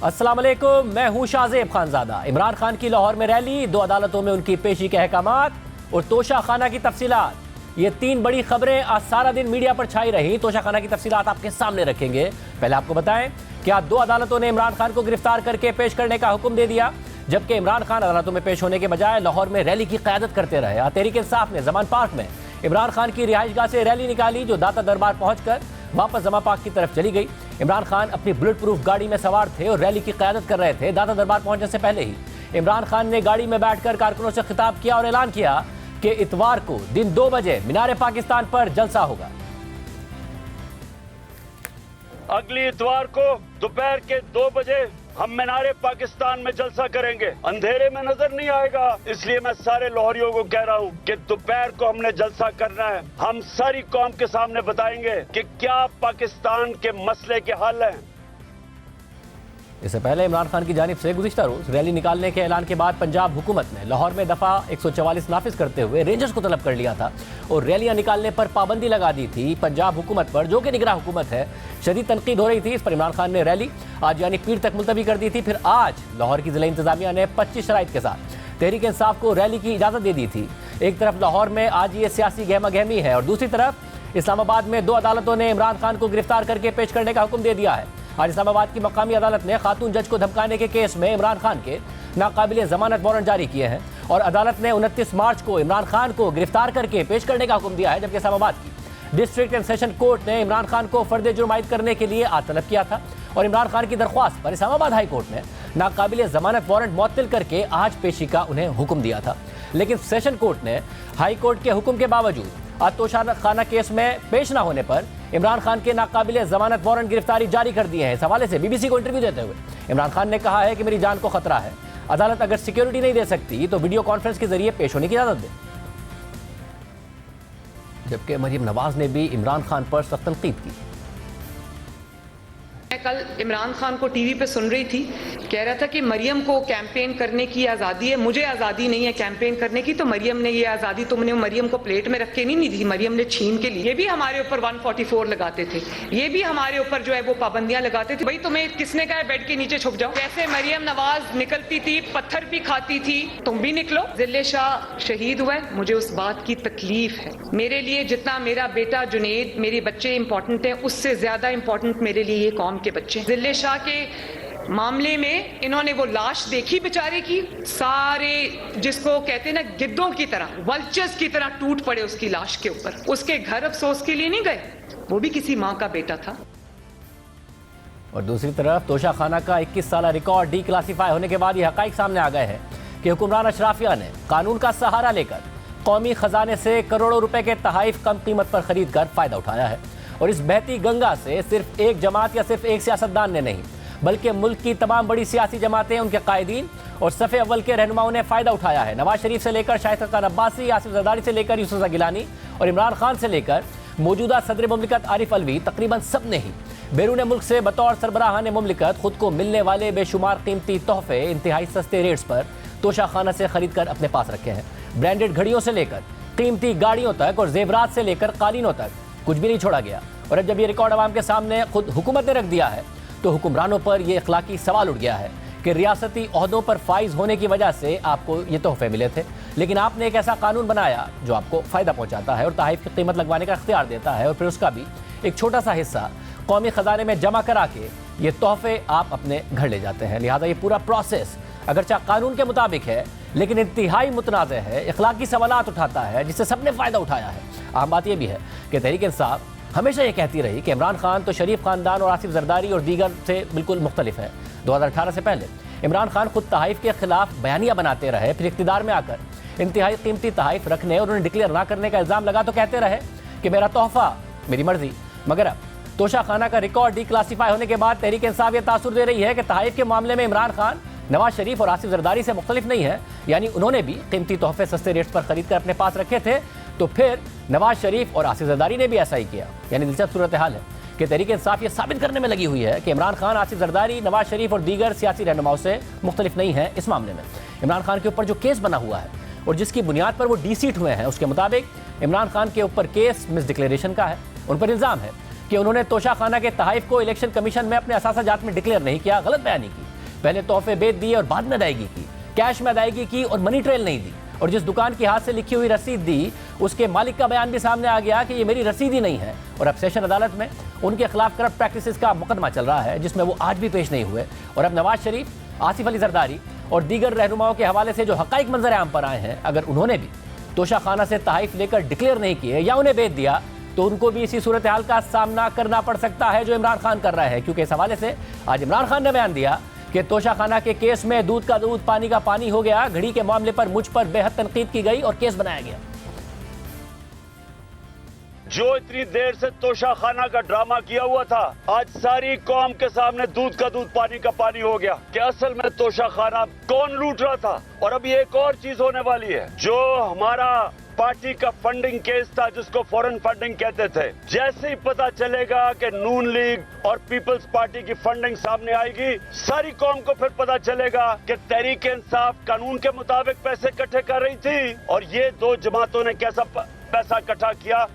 अस्सलाम वालेकुम, मैं हूं शाहजेब खानजादा। इमरान खान की लाहौर में रैली, 2 अदालतों में उनकी पेशी के अहकामात और तोशाखाना की तफसीलात। ये 3 बड़ी खबरें आज सारा दिन मीडिया पर छाई रही। तोशाखाना की तफसीलात आपके सामने रखेंगे। पहले आपको बताएं कि आज 2 अदालतों ने इमरान खान को गिरफ्तार करके पेश करने का हुक्म दे दिया, जबकि इमरान खान अदालतों में पेश होने के बजाय लाहौर में रैली की क़यादत करते रहे। तहरीक इंसाफ ने जमान पार्क में इमरान खान की रिहाइशगाह से रैली निकाली, जो दाता दरबार पहुंचकर वापस जमा पार्क की तरफ चली गई। इमरान खान अपनी बुलेट प्रूफ गाड़ी में सवार थे और रैली की क़यादत कर रहे थे। दाता दरबार पहुंचने से पहले ही इमरान खान ने गाड़ी में बैठकर कारकुनों से खिताब किया और ऐलान किया कि इतवार को दिन 2 बजे मीनार पाकिस्तान पर जलसा होगा। अगली इतवार को दोपहर के 2 बजे हम मीनारे पाकिस्तान में जलसा करेंगे। अंधेरे में नजर नहीं आएगा, इसलिए मैं सारे लाहौरियों को कह रहा हूं कि दोपहर को हमने जलसा करना है। हम सारी कौम के सामने बताएंगे कि क्या पाकिस्तान के मसले के हल हैं। इससे पहले इमरान खान की जानिब से गुज़िश्ता रोज रैली निकालने के ऐलान के बाद पंजाब हुकूमत ने लाहौर में दफ़ा 144 नाफिज करते हुए रेंजर्स को तलब कर लिया था और रैलियां निकालने पर पाबंदी लगा दी थी। पंजाब हुकूमत पर, जो कि निगरान हुकूमत है, शदीद तनकीद हो रही थी। इस पर इमरान खान ने रैली आज यानी पीर तक मुलतवी कर दी थी। फिर आज लाहौर की ज़िला इंतजामिया ने 25 शराइत के साथ तहरीक इंसाफ को रैली की इजाज़त दे दी थी। एक तरफ लाहौर में आज ये सियासी गहमा गहमी है और दूसरी तरफ इस्लामाबाद में 2 अदालतों ने इमरान खान को गिरफ्तार करके पेश करने का हुक्म दे दिया है। आज इस्लामाबाद की मकामी अदालत ने खातून जज को धमकाने के केस में इमरान खान के नाकाबिले जमानत वारंट जारी किए हैं और अदालत ने 29 मार्च को इमरान खान को गिरफ्तार करके पेश करने का हुक्म दिया है। जबकि इस्लामाबाद की डिस्ट्रिक्ट एंड सेशन कोर्ट ने इमरान खान को फर्द जुर्म आयद करने के लिए आज तलब किया था और इमरान खान की दरख्वास्त पर इस्लामाबाद हाई कोर्ट ने नाकाबिले जमानत वारंट मुअत्तल करके आज पेशी का उन्हें हुक्म दिया था। लेकिन सेशन कोर्ट ने हाई कोर्ट के हुक्म के बावजूद आज तोशाखाना केस में पेश न होने पर इमरान खान के नाकाबिले जमानत वारंट गिरफ्तारी जारी कर दिए हैं। इस हवाले से बीबीसी को इंटरव्यू देते हुए इमरान खान ने कहा है कि मेरी जान को खतरा है, अदालत अगर सिक्योरिटी नहीं दे सकती तो वीडियो कॉन्फ्रेंस के जरिए पेश होने की इजाजत दे। जबकि मरीम नवाज ने भी इमरान खान पर सख्त तनकीद की। मैं कल इमरान खान को टीवी पे सुन रही थी, कह रहा था कि मरियम को कैंपेन करने की आज़ादी है, मुझे आज़ादी नहीं है कैंपेन करने की। तो मरियम ने ये आज़ादी तुमने मरियम को प्लेट में रख के नहीं दी, मरियम ने छीन के ली। ये भी हमारे ऊपर 144 लगाते थे, ये भी हमारे ऊपर जो है वो पाबंदियां लगाते थे। भाई तुम्हें किसने कहा बेड के नीचे छुप जाओ? जैसे मरियम नवाज निकलती थी, पत्थर भी खाती थी, तुम भी निकलो। जिले शाह शहीद हुआ है, मुझे उस बात की तकलीफ है। मेरे लिए जितना मेरा बेटा जुनेद, मेरे बच्चे इंपॉर्टेंट है, उससे ज्यादा इंपॉर्टेंट मेरे लिए ये कौम के बच्चे। जिले शाह के मामले में इन्होंने वो लाश देखी बेचारे की, सारे जिसको कहते हैं ना गिद्धों की तरह, वल्चर्स की तरह टूट पड़े उसकी लाश के ऊपर। उसके घर अफसोस के लिए नहीं गए, वो भी किसी माँ का बेटा था। और दूसरी तरफ तोशाखाना का 21 साल रिकॉर्ड डी क्लासीफाई होने के बाद ये हकाइक सामने आ गए हैं कि हुक्मरान अशराफिया ने कानून का सहारा लेकर कौमी खजाने से करोड़ों रुपए के तहाइफ कम कीमत पर खरीद कर फायदा उठाया है। और इस बहती गंगा से सिर्फ एक जमात या सिर्फ एक सियासतदान ने नहीं, बल्कि मुल्क की तमाम बड़ी सियासी जमातें, उनके कायदीन और सफ़े अव्वल के रहनुमाओं ने फ़ायदा उठाया है। नवाज शरीफ से लेकर शाहिद खान अब्बासी, आसिफ जरदारी से लेकर यूसुफ गिलानी और इमरान खान से लेकर मौजूदा सदर मुमलिकत आरिफ अलवी, तकरीबन सब ने ही बैरून मुल्क से बतौर सरबराहान मुमलिकत खुद को मिलने वाले बेशुमार कीमती तोहफे इंतहाई सस्ते रेट्स पर तोशाखाना से खरीद कर अपने पास रखे हैं। ब्रांडेड घड़ियों से लेकर कीमती गाड़ियों तक और जेवरात से लेकर कालीनों तक कुछ भी नहीं छोड़ा गया। और अब जब ये रिकॉर्ड आवाम के सामने खुद हुकूमत ने रख दिया है तो हुक्मरानों पर यह इखलाकी सवाल उठ गया है कि रियासती ओहदों पर फाइज होने की वजह से आपको ये तोहफे मिले थे, लेकिन आपने एक ऐसा कानून बनाया जो आपको फ़ायदा पहुंचाता है और तहाइफ की कीमत लगवाने का इख्तियार देता है और फिर उसका भी एक छोटा सा हिस्सा कौमी ख़जाने में जमा करा के ये तोहफे आप अपने घर ले जाते हैं। लिहाजा ये पूरा प्रोसेस अगरचे कानून के मुताबिक है, लेकिन इंतहाई मुतनाज़ है, इखलाकी सवालात उठाता है, जिससे सबने फ़ायदा उठाया है। आम बात यह भी है कि तहरीक इंसाफ हमेशा ये कहती रही कि इमरान खान तो शरीफ ख़ानदान और आसिफ जरदारी और दीगर से बिल्कुल मुख्तलिफ है। 2018 से पहले इमरान खान खुद तहाइफ के खिलाफ बयानियाँ बनाते रहे, फिर इक़्तिदार में आकर इंतहाई कीमती तहाइफ रखने और उन्हें डिक्लेयर ना करने का इल्ज़ाम लगा तो कहते रहे कि मेरा तोहफ़ा मेरी मर्ज़ी। मगर अब तोशाखाना का रिकॉर्ड डी क्लासीफाई होने के बाद तहरीक इंसाफ ये तासुर दे रही है कि तहाइफ के मामले में इमरान खान नवाज शरीफ और आसिफ जरदारी से मुख्तलिफ नहीं है, यानी उन्होंने भी कीमती तोहफे सस्ते रेट्स पर खरीद कर अपने पास रखे थे, तो फिर नवाज शरीफ और आसिफ जरदारी ने भी ऐसा ही किया। यानी दिलचस्प सूरत हाल है कि तहरीक इंसाफ ये साबित करने में लगी हुई है कि इमरान खान, आसिफ जरदारी, नवाज शरीफ और दीगर सियासी रहनुमाओं से मुख्तलिफ नहीं है। इस मामले में इमरान खान के ऊपर जो केस बना हुआ है और जिसकी बुनियाद पर वो डीसीट हुए हैं, उसके मुताबिक इमरान खान के ऊपर केस मिस डिक्लेरेशन का है। उन पर इल्ज़ाम है कि उन्होंने तोशाखाना के तहाइफ को इलेक्शन कमीशन में अपने असासा जात में डिक्लेयर नहीं किया, गलत बयानी की। पहले तोहफे बेच दिए और बाद में अदायगी की, कैश में अदायगी की और मनी ट्रेल नहीं दी, और जिस दुकान की हाथ से लिखी हुई रसीद दी उसके मालिक का बयान भी सामने आ गया कि ये मेरी रसीद ही नहीं है। और अब सेशन अदालत में उनके खिलाफ करप्ट प्रैक्टिसेस का मुकदमा चल रहा है, जिसमें वो आज भी पेश नहीं हुए। और अब नवाज शरीफ, आसिफ अली जरदारी और दीगर रहनुमाओं के हवाले से जो हकाइक मंजर आम पर आए हैं, अगर उन्होंने भी तोशाखाना से तहाइफ लेकर डिक्लेयर नहीं किए या उन्हें बेच दिया तो उनको भी इसी सूरत हाल का सामना करना पड़ सकता है जो इमरान खान कर रहा है। क्योंकि इस हवाले से आज इमरान खान ने बयान दिया कि तोशाखाना के केस में दूध का दूध पानी का पानी हो गया, घड़ी के मामले पर मुझ पर बेहद तनकीद की गई और केस बनाया गया। जो इतनी देर से तोशाखाना का ड्रामा किया हुआ था, आज सारी कौम के सामने दूध का दूध पानी का पानी हो गया कि असल में तोशाखाना कौन लूट रहा था। और अभी एक और चीज होने वाली है, जो हमारा पार्टी का फंडिंग केस था जिसको फॉरेन फंडिंग कहते थे, जैसे ही पता चलेगा कि नून लीग और पीपल्स पार्टी की फंडिंग सामने आएगी, सारी कौम को फिर पता चलेगा कि तहरीक इंसाफ कानून के मुताबिक पैसे इकट्ठे कर रही थी और ये दो जमातों ने कैसा पैसा इकट्ठा किया।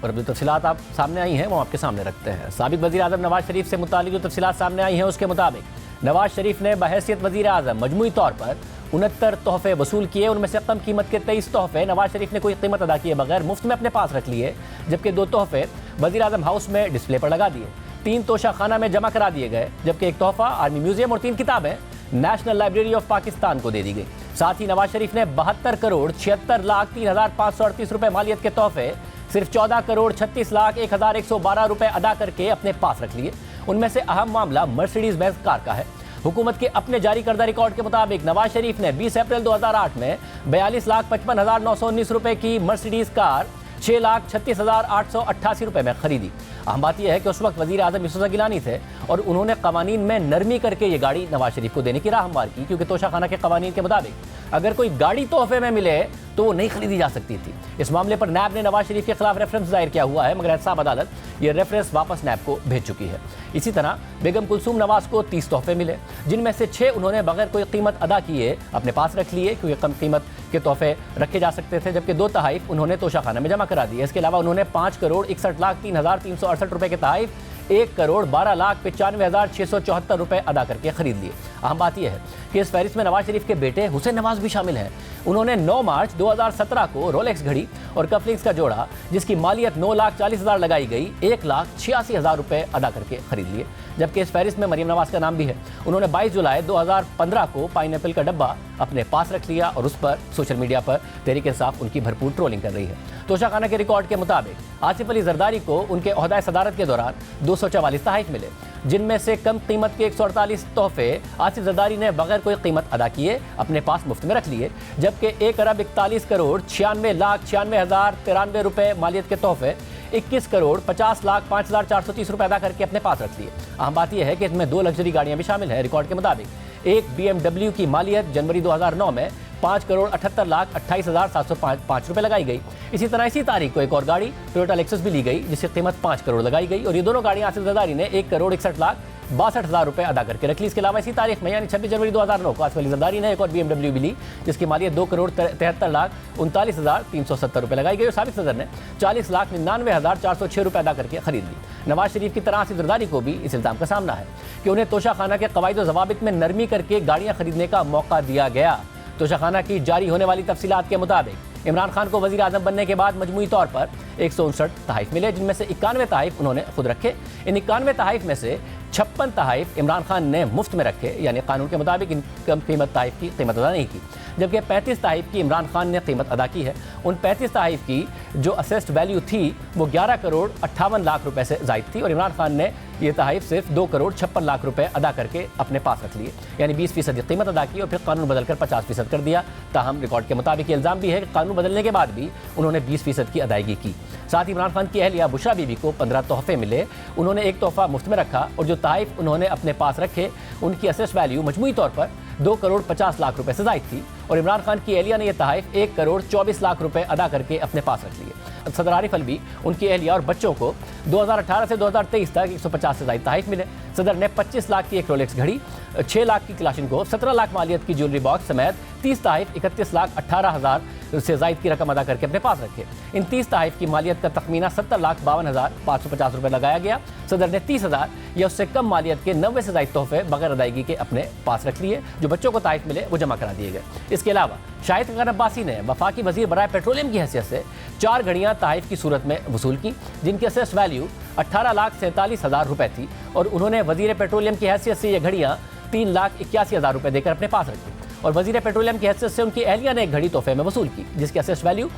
और अब जो तफसीलात आप सामने आई हैं वो आपके सामने रखते हैं। साबिक वज़ीर आज़म नवाज शरीफ से मुतालिक जो तफसीलात सामने आई हैं उसके मुताबिक नवाज शरीफ ने बहैसियत वज़ीर आज़म मजमूई तौर पर 69 तोहफे वसूल किए। उनमें से कम कीमत के 23 तोहफे नवाज शरीफ ने कोई कीमत अदा किए बगैर मुफ्त में अपने पास रख लिए, जबकि 2 तोहफे वज़ीर आज़म हाउस में डिस्प्ले पर लगा दिए, 3 तोशाखाना में जमा करा दिए गए, जबकि 1 तोहफा आर्मी म्यूजियम और 3 किताबें नेशनल लाइब्रेरी ऑफ पाकिस्तान को दे दी गई। साथ ही नवाज शरीफ ने 72 करोड़ 76 लाख 3,538 रुपए मालियत के तोहफे सिर्फ 14 करोड़ 36 लाख 1,112 रुपए अदा करके अपने पास रख लिए। उनमें से अहम मामला मर्सिडीज बेंज कार का है। हुकूमत के अपने जारी करदा रिकॉर्ड के मुताबिक नवाज शरीफ ने 20 अप्रैल 2008 में 42,55,919 रुपए की मर्सिडीज कार 6,36,888 रुपए में खरीदी। अहम बात यह है कि उस वक्त वज़ीर आज़म यूसुफ गिलानी थे और उन्होंने कवानीन में नरमी करके ये गाड़ी नवाज शरीफ को देने की राह हमवार की, क्योंकि तोशाखाना के कवानीन के मुताबिक अगर कोई गाड़ी तोहफे में मिले तो वो नहीं खरीदी जा सकती थी। इस मामले पर नैब ने नवाज शरीफ के खिलाफ रेफरेंस दायर किया हुआ है, मगर एहतसाब अदालत ये रेफरेंस वापस नैब को भेज चुकी है। इसी तरह बेगम कुलसूम नवाज को 30 तोहफे मिले, जिनमें से 6 उन्होंने बगैर कोई कीमत अदा किए अपने पास रख लिए, क्योंकि कम कीमत के तोहफे रखे जा सकते थे, जबकि 2 तहाइफ उन्होंने तोशाखाना में जमा करा दिए। इसके अलावा उन्होंने 5 करोड़ 61 लाख 3,368 रुपए के तहाइफ 1 करोड़ 12 लाख 95,674 रुपए अदा करके खरीद लिए। अहम बात यह है कि इस फहरिस्त में नवाज शरीफ के बेटे हुसैन नवाज भी शामिल हैं। उन्होंने 9 मार्च 2017 को रोलेक्स घड़ी और कफलिंग्स का जोड़ा, जिसकी मालियत 9,40,000 लगाई गई, 1,86,000 रुपए अदा करके खरीद लिए। जबकि इस फहरिस्त में मरियम नवाज का नाम भी है। उन्होंने 22 जुलाई 2015 को पाइनएप्पल का डब्बा अपने पास रख लिया और उस पर सोशल मीडिया पर तहरीक इंसाफ उनकी भरपूर ट्रोलिंग कर रही है। तोशाखाना के रिकॉर्ड के मुताबिक आसिफ अली जरदारी को उनके ओहदा सदारत के दौरान 244 तहाइफ मिले, जिनमें से कम कीमत के 148 तोहफे आसिफ जरदारी ने बगैर कोई कीमत अदा किए अपने पास मुफ्त में रख लिए, जबकि 1 अरब 41 करोड़ 96 लाख 96,093 रुपए मालियत के तोहफे 21 करोड़ 50 लाख 5,430 रुपए अदा करके अपने पास रख लिए। अहम बात यह है कि इसमें 2 लग्जरी गाड़ियां भी शामिल हैं। रिकॉर्ड के मुताबिक एक BMW की मालियत जनवरी 2009 में 5 करोड़ 78 लाख 28,705 रुपए लगाई गई। इसी तरह इसी तारीख को एक और गाड़ी टोयोटा लेक्सस भी ली गई, जिसकी कीमत 5 करोड़ लगाई गई, और ये दोनों गाड़ियां आसिफ जरदारी ने 1 करोड़ 61 लाख 62,000 रुपए अदा करके रख ली। इसके अलावा इसी तारीख में यानी 26 जनवरी 2009 को आसिफ अली जरदारी ने एक और BMW भी ली, जिसकी मालियत 2 करोड़ 73 लाख 39,370 रुपए लगाई गई, और साबिक सदर ने 40 लाख 99,406 रुपए अदा करके खरीद ली। नवाज शरीफ की तरह आसिफ जरदारी को भी इस इल्जाम का सामना है कि उन्हें तोशाखाना के कवायद व ज़वाबित में नरमी करके गाड़ियां खरीदने का मौका दिया गया। तोशाखाना की जारी होने वाली तफसीलात के मुताबिक इमरान खान को वज़ीर आज़म बनने के बाद मजमूई तौर पर 159 तहाइफ मिले, जिनमें से 91 तहाइफ उन्होंने खुद रखे। इन 91 तहाइफ में से 56 तहाइफ इमरान खान ने मुफ्त में रखे, यानी कानून के मुताबिक इन कम कीमत तहाइफ की कीमत अदा नहीं की, जबकि 35 तहाइफ की इमरान खान ने कीमत अदा की है। उन 35 तहाइफ की जो असेस्ड वैल्यू थी वो 11 करोड़ 58 लाख रुपए से ज़ायद थी, और इमरान खान ने ये तहाइफ सिर्फ 2 करोड़ 56 लाख रुपए अदा करके अपने पास रख लिए, यानी 20% कीमत अदा की और फिर कानून बदलकर 50% कर दिया। ताहम रिकॉर्ड के मुताबिक ये इल्ज़ाम भी है कि कानून बदलने के बाद भी उन्होंने 20% की अदायगी की। साथ ही इमरान खान की अहलिया बुशरा बीबी को 15 तोहफे मिले, उन्होंने 1 तोहफा मुफ्त में रखा, और जो तहाइफ उन्होंने अपने पास रखे उनकी असेस्ड वैल्यू मजमूई तौर पर 2 करोड़ 50 लाख रुपए से ज़ायद थी, और इमरान खान की अहलिया ने यह तहाइफ 1 करोड़ 24 लाख रुपए अदा करके अपने पास रख लिए। सदर आरिफ अलवी, उनकी अहलिया और बच्चों को 2018 से 2023 तक 150 से ज़ायद तहाइफ मिले। सदर ने 25 लाख की एक रोलेक्स घड़ी, 6 लाख की क्लाशिनकोव, 17 लाख मालियत की ज्वेलरी बॉक्स समेत 30 तहफ़ 31,18,000 से ज़ायद की रकम अदा करके अपने पास रखे। इन 30 तहफ़ की मालियत का तखमीना 70,52,550 रुपये लगाया गया। सदर ने 30,000 या उससे कम मालियत के 90 से ज़ायद तोहफे बगैर अदायगी के अपने पास रख लिए। जो बच्चों को तहफ़ मिले वो जमा करा दिए गए। इसके अलावा शाहिद खान अब्बासी ने वफाकी वज़ीर बराए पेट्रोलियम की हैसियत से 4 घड़ियाँ तहफ़ की सूरत में वसूल की, जिनकी असेस्ड वैल्यू 18,47,000 रुपये थी, और उन्होंने वज़ीर पेट्रोलियम की हैसियत से ये घड़ियाँ 3,81,000 रुपये देकर अपने पास रखी। और वज़ीर पेट्रोलियम की हैसियत से उनकी अहलिया ने एक घड़ी तोहफे में वसूल की, जिसकी असेस्ड वैल्यू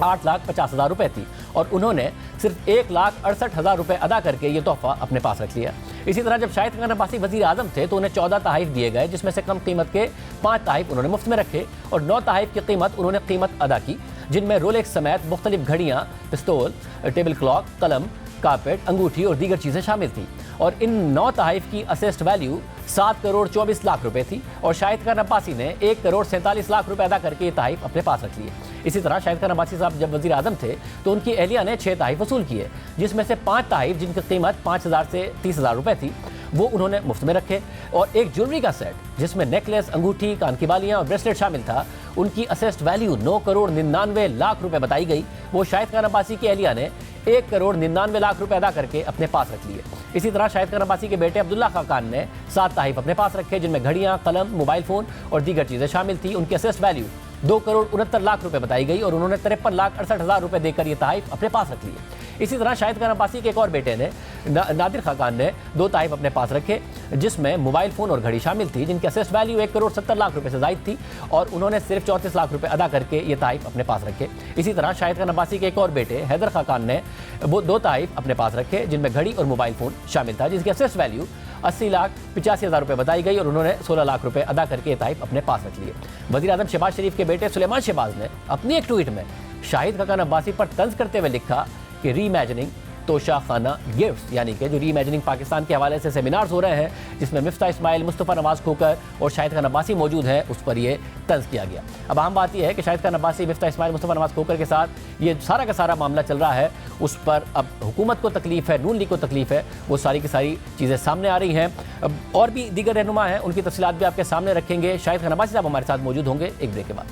8,50,000 रुपये थी, और उन्होंने सिर्फ 1,68,000 रुपये अदा करके ये तोहफा अपने पास रख लिया। इसी तरह जब शाहिद खान अब्बासी वज़ीर आज़म थे तो उन्हें 14 तहफ़ दिए गए, जिसमें से कम कीमत के 5 तहफ़ उन्होंने मुफ्त में रखे और 9 तहफ़ की उन्होंने कीमत अदा की, जिनमें रोलेक्स समेत मुख्तलिफ घड़ियाँ, पिस्तौल, टेबल क्लॉक, कलम, कारपेट, अंगूठी और दीगर चीज़ें शामिल थीं। और इन 9 तहफ़ की असेस्ड वैल्यू 7,24,00,000 रुपये थी, और शाहिद खान अब्बासी ने 1,47,00,000 रुपये अदा करके ये तहफ़ अपने पास रख लिए। इसी तरह शाहिद खान अब्बासी साहब जब वज़ीर आज़म थे तो उनकी अहलिया ने 6 तहफ़ वसूल किए, जिसमें से 5 तहफ़ जिनकी कीमत 5,000 से 30,000 रुपये थी वो उन्होंने मुफ्त में रखे, और एक ज्वेलरी का सेट जिसमें नेकलेस, अंगूठी, कान की बालियाँ और ब्रेसलेट शामिल था, उनकी असेस्ड वैल्यू 9,99,00,000 रुपये बताई गई। वो शाहिद खान अब्बासी की अहलिया ने 1,99,00,000 रुपये अदा करके अपने पास रख लिए। इसी तरह शाहिद खान अब्बासी के बेटे अब्दुल्ला खान ने 7 तहफ़ अपने पास रखे, जिनमें घड़ियाँ, कलम, मोबाइल फ़ोन और दीगर चीज़ें शामिल थी। उनकी असेस्ड वैल्यू 2,69,00,000 रुपये बताई गई, और उन्होंने 53,68,000 रुपये देकर ये तहफ़ अपने पास रख लिए। इसी तरह शाहिद खान अब्बासी के एक और बेटे ने नादिर खान ने 2 तहफ़ अपने पास रखे, जिसमें मोबाइल फ़ोन और घड़ी शामिल थी, जिनकी असेस्ड वैल्यू 1,70,00,000 रुपये से ज़ायद थी, और उन्होंने सिर्फ 34 लाख रुपये अदा करके ये तहफ़ अपने पास रखे। इसी तरह शाहिद खान अब्बासी के एक और बेटे हैदर खान ने वो 2 तहफ़ अपने पास रखे, जिनमें घड़ी और मोबाइल फ़ोन शामिल था, जिसकी असेस्ड वैल्यू 80,85,000 रुपये बताई गई, और उन्होंने 16 लाख रुपये अदा करके ये तहफ़ अपने पास रख लिए। वज़ीर आज़म शहबाज शरीफ के बेटे सुलेमान शहबाज ने अपनी एक ट्वीट में शाहिद खान अब्बासी पर तंज करते हुए लिखा कि रीइमेजिनिंग तोशा खाना गिफ्ट्स, यानी कि जो रीइमेजिनिंग पाकिस्तान के हवाले से सेमिनार्स हो रहे हैं, जिसमें मिफ्ता इस्माइल, मुस्तफ़ा नवाज़ खोकर और शाहिद खान अब्बासी मौजूद हैं, उस पर यह तंज किया गया। अब अहम बात यह है कि शाहिद खान अब्बासी, मिफ्ता इस्माइल, मुस्तफ़ा नवाज़ खोकर के साथ ये सारा का सारा मामला चल रहा है, उस पर अब हुकूमत को तकलीफ़ है, नून लीग को तकलीफ़ है, वो सारी की सारी चीज़ें सामने आ रही हैं। अब और भी दीगर रहनुमा हैं, उनकी तफसीलात भी आपके सामने रखेंगे। शाहिद खान अब्बासी साहब हमारे साथ मौजूद होंगे एक ब्रेक के बाद।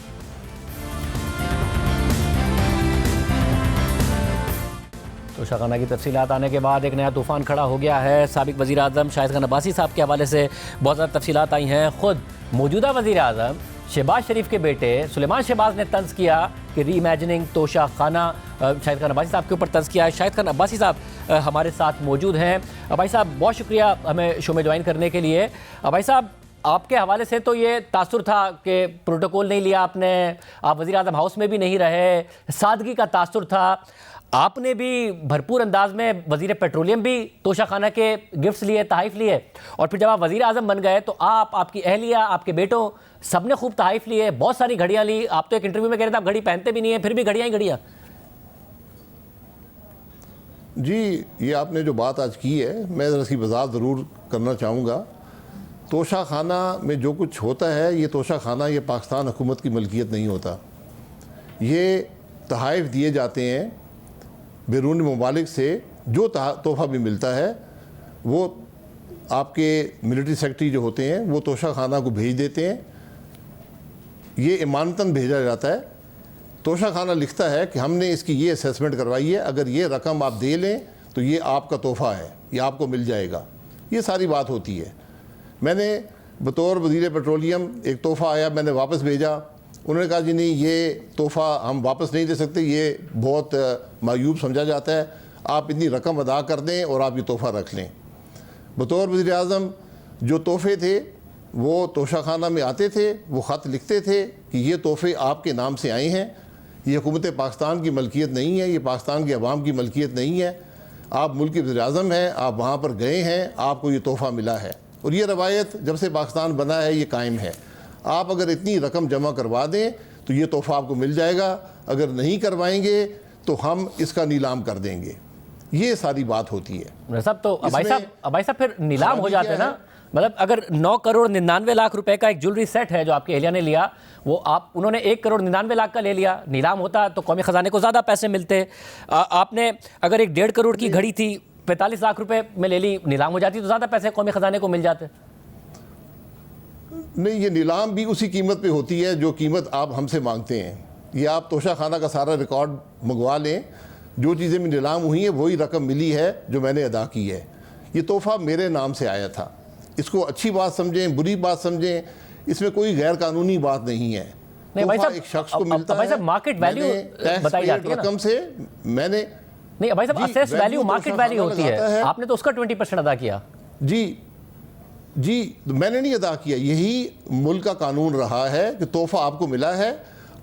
तोशा खाना की तफसीलात आने के बाद एक नया तूफ़ान खड़ा हो गया है। साबिक़ वज़ीर आज़म शाहिद खान अब्बासी साहब के हवाले से बहुत ज़्यादा तफसीलात आई हैं। ख़ुद मौजूदा वज़ीर आज़म शहबाज शरीफ के बेटे सुलेमान शहबाज ने तंज़ किया कि रीइमेजिनिंग तोशा खाना, शाहिद खान अब्बासी साहब के ऊपर तंज़ किया है। शाहिद खान अब्बासी साहब हमारे साथ मौजूद हैं। भाई साहब बहुत शुक्रिया हमें शो में ज्वाइन करने के लिए। भाई साहब आपके हवाले से तो ये तासुर था कि प्रोटोकॉल नहीं लिया आपने, आप वज़ीर आज़म हाउस में भी नहीं रहे, सादगी का तासुर था। आपने भी भरपूर अंदाज में वज़ीर पेट्रोलियम भी तोशा खाना के गिफ्ट्स लिए, तहफ़ लिए, और फिर जब आप वज़ीर आज़म बन गए तो आप, आपकी अहलिया, आपके बेटों सब ने खूब तहफ़ लिए, बहुत सारी घड़ियाँ ली। आप तो एक इंटरव्यू में कह रहे थे आप घड़ी पहनते भी नहीं है, फिर भी घड़ियाँ ही घड़ियाँ। जी, ये आपने जो बात आज की है, मैं ज़रा इसकी वज़ाहत ज़रूर करना चाहूँगा। तोशा खाना में जो कुछ होता है, ये तोशा खाना ये पाकिस्तान हुकूमत की मलकियत नहीं होता। ये तहफ़ दिए जाते हैं बैरून ममालिक से, जो तोहफ़ा भी मिलता है वो आपके मिलिट्री सेक्रेटरी जो होते हैं वो तोशा खाना को भेज देते हैं। ये इमानतन भेजा जाता है। तोशा खाना लिखता है कि हमने इसकी ये असेसमेंट करवाई है, अगर ये रकम आप दे लें तो ये आपका तोहफ़ा है, ये आपको मिल जाएगा। ये सारी बात होती है। मैंने बतौर वज़ीर पेट्रोलियम एक तोहफ़ा आया, मैंने वापस भेजा। उन्होंने कहा जी नहीं, ये तोहफ़ा हम वापस नहीं दे सकते, ये बहुत मायूब समझा जाता है, आप इतनी रकम अदा कर दें और आप ये तोहफ़ा रख लें। बतौर वज़ीर आज़म जो तोहफ़े थे वो तोशा खाना में आते थे, वो ख़त लिखते थे कि ये तोहफ़े आपके नाम से आए हैं, ये हुकूमत पाकिस्तान की मलकियत नहीं है, ये पाकिस्तान के अवाम की मलकियत नहीं है, आप मुल्क के वज़ीर आज़म हैं, आप वहाँ पर गए हैं, आपको ये तोहफ़ा मिला है। और ये रवायत जब से पाकिस्तान बना है ये कायम है। आप अगर इतनी रकम जमा करवा दें तो ये तोहफ़ा आपको मिल जाएगा, अगर नहीं करवाएंगे तो हम इसका नीलाम कर देंगे। ये सारी बात होती है साहब। तो भाई साहब फिर नीलाम हो जाते ना, मतलब अगर 9,99,00,000 रुपए का एक ज्वेलरी सेट है जो आपकी एहलिया ने लिया, वो उन्होंने 1,99,00,000 का ले लिया, नीलाम होता तो कौमी ख़जाने को ज़्यादा पैसे मिलते। आपने अगर एक 1.5 करोड़ की घड़ी थी 45 लाख रुपए में ले ली, नीलाम हो जाती तो ज़्यादा पैसे कौमी ख़जाने को मिल जाते। नहीं, ये नीलाम भी उसी कीमत पे होती है जो कीमत आप हमसे मांगते हैं। ये आप तोशा खाना का सारा रिकॉर्ड मंगवा लें, जो चीज़ें में नीलाम हुई हैं वही रकम मिली है जो मैंने अदा की है। ये तोहफ़ा मेरे नाम से आया था। इसको अच्छी बात समझें, बुरी बात समझें, इसमें कोई गैर कानूनी बात नहीं है। नहीं भाई तोहफ़ा साहब, एक शख्स को मिलता भाई है, साहब मार्केट वैल्यू बताई जाती है ना, रकम से मैंने नहीं भाई साहब, असेस वैल्यू मार्केट वैल्यू होती है, आपने तो उसका 20% अदा किया। जी मैंने नहीं अदा किया। यही मुल्क का कानून रहा है कि तोहफ़ा आपको मिला है,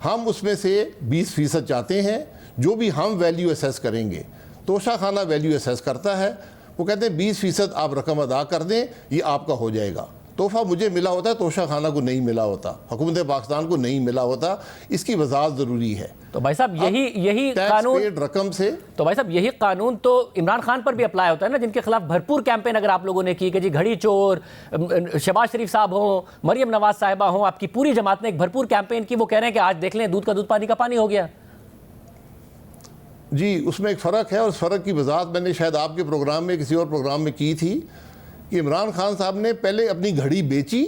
हम उसमें से 20% चाहते हैं। जो भी हम वैल्यू असेस करेंगे, तोशा खाना वैल्यू असेस करता है, वो कहते हैं 20% आप रकम अदा कर दें, ये आपका हो जाएगा। तोहफ़ा मुझे मिला होता है, तोशा खाना को नहीं मिला होता, हुकूमत पाकिस्तान को नहीं मिला होता। इसकी वजाहत ज़रूरी है। तो भाई साहब यही कानून रकम से, तो भाई साहब यही कानून तो इमरान खान पर भी अप्लाई होता है ना, जिनके खिलाफ भरपूर कैंपेन अगर आप लोगों ने की कि जी घड़ी चोर, शहबाज शरीफ साहब हो, मरियम नवाज साहिबा हो, आपकी पूरी जमात ने एक भरपूर कैंपेन की। वो कह रहे हैं कि आज देख लें, दूध का दूध पानी का पानी हो गया। जी उसमें एक फ़र्क है, और उस फ़र्क की वजाहत मैंने शायद आपके प्रोग्राम में, किसी और प्रोग्राम में की थी कि इमरान खान साहब ने पहले अपनी घड़ी बेची,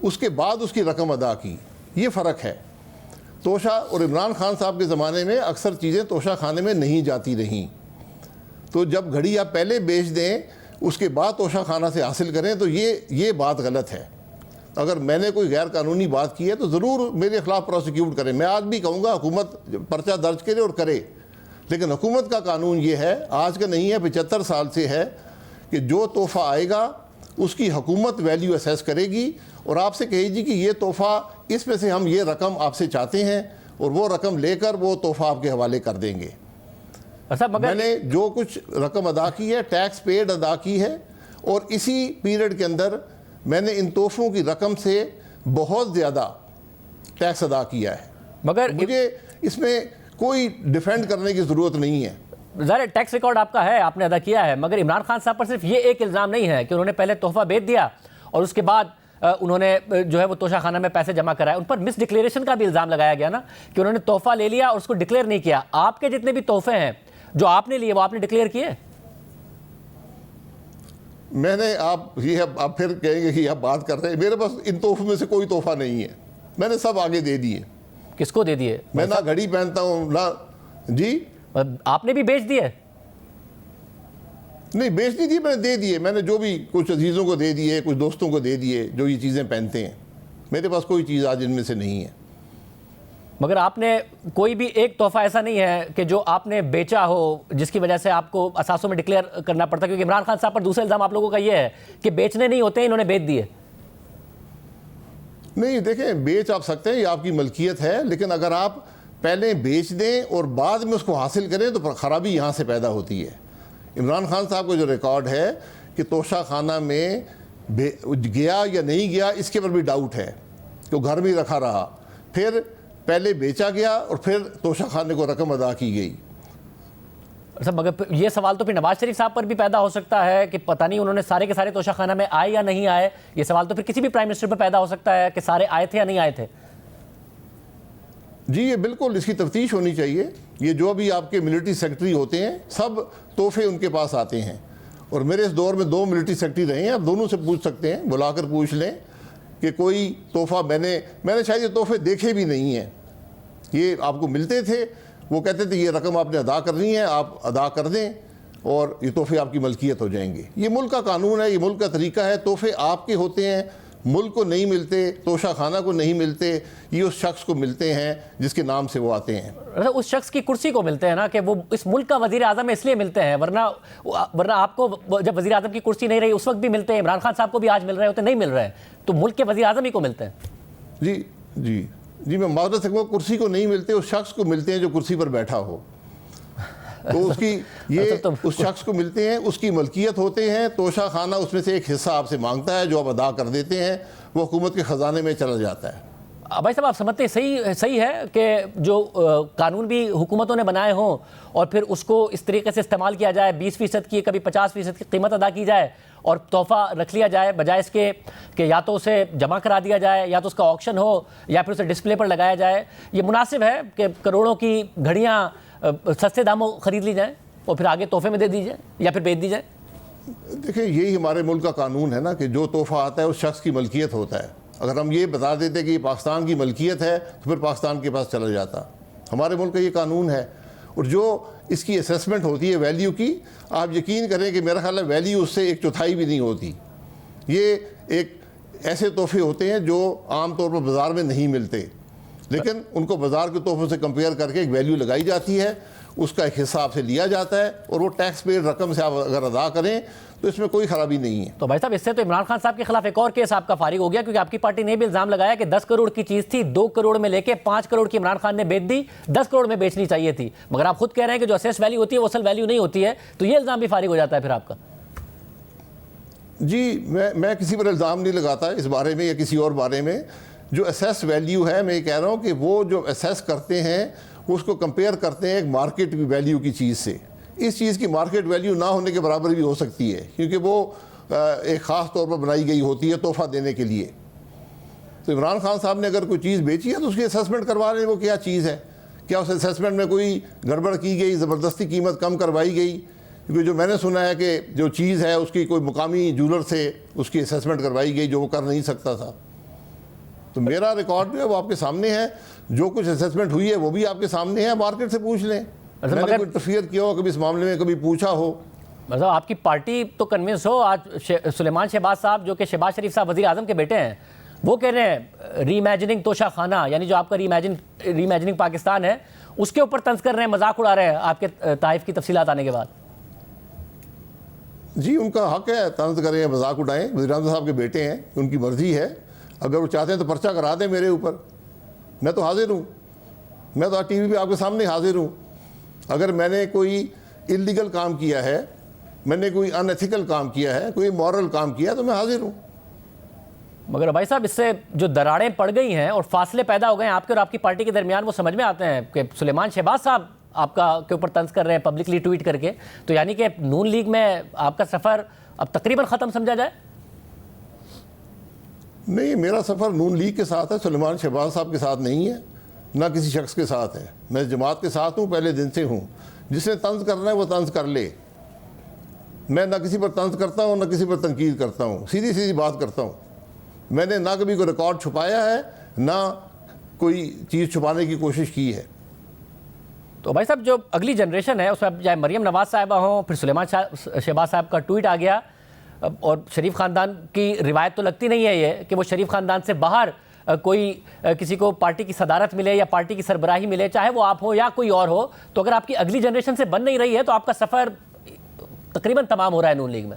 उसके बाद उसकी रकम अदा की। ये फ़र्क है। तोशा और इमरान खान साहब के ज़माने में अक्सर चीज़ें तोशा खाने में नहीं जाती रहीं। तो जब घड़ी आप पहले बेच दें, उसके बाद तोशा खाना से हासिल करें, तो ये बात गलत है। अगर मैंने कोई गैर कानूनी बात की है तो ज़रूर मेरे ख़िलाफ़ प्रोसिक्यूट करें। मैं आज भी कहूँगा हुकूमत पर्चा दर्ज करे और करे, लेकिन हुकूमत का कानून ये है, आज का नहीं है, 75 साल से है, कि जो तोहफ़ा आएगा उसकी हुकूमत वैल्यू असेस करेगी और आपसे कहेगी कि ये तोहफ़ा, इसमें से हम ये रकम आपसे चाहते हैं, और वो रकम लेकर वो तोहफ़ा आपके हवाले कर देंगे। मैंने जो कुछ रकम अदा की है, टैक्स पेड अदा की है, और इसी पीरियड के अंदर मैंने इन तोहफ़ों की रकम से बहुत ज़्यादा टैक्स अदा किया है। मगर मुझे इसमें कोई डिफेंड करने की ज़रूरत नहीं है। ज़ाहिर टैक्स रिकॉर्ड आपका है, आपने अदा किया है, मगर इमरान खान साहब पर सिर्फ ये एक इल्ज़ाम नहीं है कि उन्होंने पहले तोहफ़ा बेच दिया और उसके बाद उन्होंने जो है वो तोशा खाना में पैसे जमा कराए। उन पर मिस डिक्लेरेशन का भी इल्ज़ाम लगाया गया ना, कि उन्होंने तोहफ़ा ले लिया और उसको डिक्लेयर नहीं किया। आपके जितने भी तोहफे हैं जो आपने लिए, वो आपने डिक्लेयर किए? मैंने, आप फिर कहेंगे कि आप बात कर रहे हैं, मेरे पास इन तोहफों में से कोई तोहफ़ा नहीं है, मैंने सब आगे दे दिए। किसको दे दिए? मैं ना घड़ी पहनता हूँ ना। जी आपने भी बेच दिए? नहीं, बेच नहीं दी, मैंने दे दिए। मैंने जो भी कुछ अजीज़ों को दे दिए, कुछ दोस्तों को दे दिए जो ये चीज़ें पहनते हैं। मेरे पास कोई चीज़ आज इनमें से नहीं है। मगर आपने कोई भी एक तोहफ़ा ऐसा नहीं है कि जो आपने बेचा हो, जिसकी वजह से आपको असासों में डिक्लेयर करना पड़ता? क्योंकि इमरान खान साहब पर दूसरा इल्ज़ाम आप लोगों का ये है कि बेचने नहीं होते, इन्होंने बेच दिए। नहीं, देखें, बेच आप सकते हैं, ये आपकी मलकियत है, लेकिन अगर आप पहले बेच दें और बाद में उसको हासिल करें तो ख़राबी यहाँ से पैदा होती है। इमरान खान साहब का जो रिकॉर्ड है कि तोशा खाना में गया या नहीं गया, इसके पर भी डाउट है कि वो घर में रखा रहा, फिर पहले बेचा गया और फिर तोशा खाने को रकम अदा की गई। अच्छा, मगर ये सवाल तो फिर नवाज शरीफ साहब पर भी पैदा हो सकता है कि पता नहीं उन्होंने सारे के सारे तोशा खाना में आए या नहीं आए। ये सवाल तो फिर किसी भी प्राइम मिनिस्टर पर पैदा हो सकता है कि सारे आए थे या नहीं आए थे। जी ये बिल्कुल, इसकी तफ्तीश होनी चाहिए। ये जो भी आपके मिलिट्री सेक्रेटरी होते हैं, सब तोहफे उनके पास आते हैं, और मेरे इस दौर में 2 मिलिट्री सेक्रेटरी रहे हैं। आप दोनों से पूछ सकते हैं, बुलाकर पूछ लें कि कोई तोहफ़ा मैंने शायद ये तोहफे देखे भी नहीं हैं। ये आपको मिलते थे, वो कहते थे ये रकम आपने अदा करनी है, आप अदा कर दें और ये तोहफे आपकी मलकियत हो जाएंगे। ये मुल्क का कानून है, ये मुल्क का तरीका है। तोहफे आपके होते हैं, मुल्क को नहीं मिलते, तोशा खाना को नहीं मिलते, ये उस शख्स को मिलते हैं जिसके नाम से वो आते हैं। उस शख्स की कुर्सी को मिलते हैं ना, कि वो इस मुल्क का वजीर आज़म इसलिए मिलते हैं, वरना आपको जब वजीर आज़म की कुर्सी नहीं रही उस वक्त भी मिलते हैं, इमरान खान साहब को भी आज मिल रहे होते, नहीं मिल रहे हैं, तो मुल्क के वजीर आज़म ही को मिलते हैं। जी जी जी मैं माजरत से कहूँ, कुर्सी को नहीं मिलते, उस शख्स को मिलते हैं जो कुर्सी पर बैठा हो। तो उसकी ये उस शख्स को मिलते हैं, उसकी मलकियत होते हैं। तोशा खाना उसमें से एक हिस्सा आपसे मांगता है, जो आप अदा कर देते हैं, वो हुकूमत के ख़जाने में चला जाता है। भाई साहब, आप समझते हैं सही है कि जो कानून भी हुकूमतों ने बनाए हों और फिर उसको इस तरीके से इस्तेमाल किया जाए, 20% की, कभी 50% की कीमत अदा की जाए और तोहफ़ा रख लिया जाए, बजाय इसके कि या तो उसे जमा करा दिया जाए, या तो उसका ऑक्शन हो, या फिर उसे डिस्प्ले पर लगाया जाए। ये मुनासिब है कि करोड़ों की घड़ियाँ सस्ते दामों ख़रीद ली जाए और फिर आगे तोहफे में दे दी जाए या फिर बेच दी जाए? देखिए, यही हमारे मुल्क का कानून है ना, कि जो तोहफ़ा आता है उस शख्स की मलकियत होता है। अगर हम ये बता देते कि ये पाकिस्तान की मलकियत है तो फिर पाकिस्तान के पास चला जाता। हमारे मुल्क का ये कानून है, और जो इसकी असेसमेंट होती है वैल्यू की, आप यकीन करें कि मेरा ख्याल है वैल्यू उससे 1/4 भी नहीं होती। ये एक ऐसे तोहफे होते हैं जो आम तौर पर बाज़ार में नहीं मिलते, लेकिन उनको बाज़ार के तोहफों से कंपेयर करके एक वैल्यू लगाई जाती है, उसका एक हिसाब से लिया जाता है, और वो टैक्स पेड रकम से आप अगर अदा करें तो इसमें कोई खराबी नहीं है। तो भाई साहब, इससे तो इमरान खान साहब के खिलाफ एक और केस आपका फारिग हो गया, क्योंकि आपकी पार्टी ने भी इल्जाम लगाया कि 10 करोड़ की चीज थी, 2 करोड़ में लेके 5 करोड़ की इमरान खान ने बेच दी, 10 करोड़ में बेचनी चाहिए थी। मगर आप खुद कह रहे हैं कि जो असेस वैल्यू होती है वो असल वैल्यू नहीं होती है, तो ये इल्जाम भी फारिग हो जाता है फिर आपका। जी, मैं किसी पर इल्ज़ाम नहीं लगाता इस बारे में या किसी और बारे में। जो असेस वैल्यू है, मैं ये कह रहा हूँ कि वो जो असेस करते हैं वो उसको कंपेयर करते हैं एक मार्केट वैल्यू की चीज़ से। इस चीज़ की मार्केट वैल्यू ना होने के बराबर भी हो सकती है, क्योंकि वो एक ख़ास तौर पर बनाई गई होती है तोहफ़ा देने के लिए। तो इमरान खान साहब ने अगर कोई चीज़ बेची है तो उसकी असेसमेंट करवा लें वो क्या चीज़ है, क्या उस असेसमेंट में कोई गड़बड़ की गई, ज़बरदस्ती कीमत कम करवाई गई। क्योंकि जो मैंने सुना है कि जो चीज़ है उसकी कोई मुकामी जूलर से उसकी असेसमेंट करवाई गई जो वो कर नहीं सकता था। तो मेरा रिकॉर्ड जो है वो आपके सामने है, जो कुछ असेसमेंट हुई है वो भी आपके सामने है, मार्केट से पूछ लें। मैंने कोई इंटरफियर किया हो कभी इस मामले में, कभी पूछा हो? मतलब आपकी पार्टी तो कन्विंस हो। आज सुलेमान शहबाज साहब, जो कि शहबाज शरीफ साहब वज़ीर आज़म के बेटे हैं, वो कह रहे हैं रीइमेजिनिंग तोशा खाना, यानी जो आपका रीइमेजिनिंग पाकिस्तान है उसके ऊपर तंज कर रहे हैं, मजाक उड़ा रहे हैं आपके ताइफ की तफसीलात आने के बाद। जी, उनका हक है, तंज करें, मजाक उड़ाएं, वज़ीर आज़म साहब के बेटे हैं, उनकी मर्जी है। अगर वो चाहते हैं तो पर्चा करा दें मेरे ऊपर, मैं तो हाजिर हूँ, मैं तो आज टीवी पे आपके सामने हाजिर हूँ। अगर मैंने कोई इलीगल काम किया है, मैंने कोई अनएथिकल काम किया है, कोई मॉरल काम किया, तो मैं हाजिर हूँ। मगर भाई साहब, इससे जो दरारें पड़ गई हैं और फासले पैदा हो गए हैं आपके और आपकी पार्टी के दरमियान, वो समझ में आते हैं कि सुलेमान शहबाज साहब आपका के ऊपर तंज कर रहे हैं पब्लिकली ट्वीट करके, तो यानी कि नून लीग में आपका सफ़र अब तकरीबन ख़त्म समझा जाए? नहीं, मेरा सफ़र नून लीग के साथ है, सुलेमान शहबाज साहब के साथ नहीं है, ना किसी शख्स के साथ है। मैं जमात के साथ हूँ, पहले दिन से हूँ। जिसने तंज करना है वो तंज कर ले। मैं ना किसी पर तंज करता हूँ, ना किसी पर तनकीद करता हूँ, सीधी सीधी बात करता हूँ। मैंने ना कभी कोई रिकॉर्ड छुपाया है, ना कोई चीज़ छुपाने की कोशिश की है। तो भाई साहब, जो अगली जनरेशन है उसमें चाहे मरियम नवाज साहिबा हों, फिर सुलेमान शहबाज साहब का ट्वीट आ गया, और शरीफ ख़ानदान की रिवायत तो लगती नहीं है ये कि वो शरीफ ख़ानदान से बाहर कोई किसी को पार्टी की सदारत मिले या पार्टी की सरबराही मिले, चाहे वो आप हो या कोई और हो। तो अगर आपकी अगली जनरेशन से बन नहीं रही है तो आपका सफ़र तकरीबन तमाम हो रहा है नून लीग में।